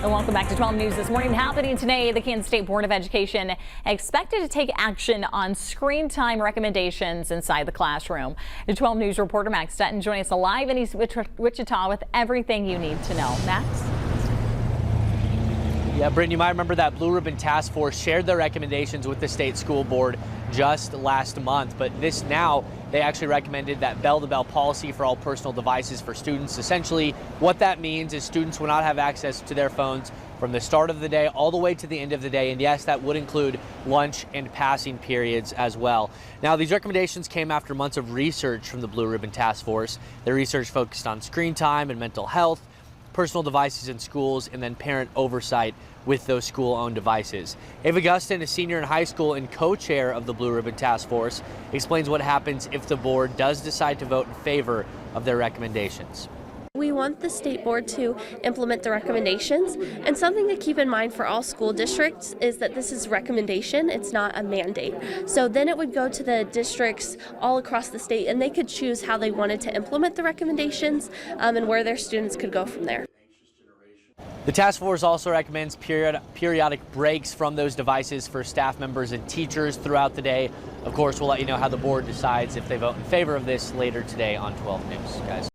And welcome back to 12 News this morning. Happening today, the Kansas State Board of Education expected to take action on screen time recommendations inside the classroom. The 12 News reporter Max Stetton joining us live in East Wichita with everything you need to know. Max? Yeah, Bryn, you might remember that Blue Ribbon Task Force shared their recommendations with the state school board just last month, but they actually recommended that bell-to-bell policy for all personal devices for students. Essentially, what that means is students will not have access to their phones from the start of the day all the way to the end of the day, and yes, that would include lunch and passing periods as well. Now, these recommendations came after months of research from the Blue Ribbon Task Force. Their research focused on screen time and mental health, personal devices in schools, and then parent oversight with those school-owned devices. Ava Gustin, a senior in high school and co-chair of the Blue Ribbon Task Force, explains what happens if the board does decide to vote in favor of their recommendations. We want the state board to implement the recommendations, and something to keep in mind for all school districts is that this is recommendation, it's not a mandate. So then it would go to the districts all across the state, and they could choose how they wanted to implement the recommendations and where their students could go from there. The task force also recommends periodic breaks from those devices for staff members and teachers throughout the day. Of course, we'll let you know how the board decides if they vote in favor of this later today on 12 News, guys.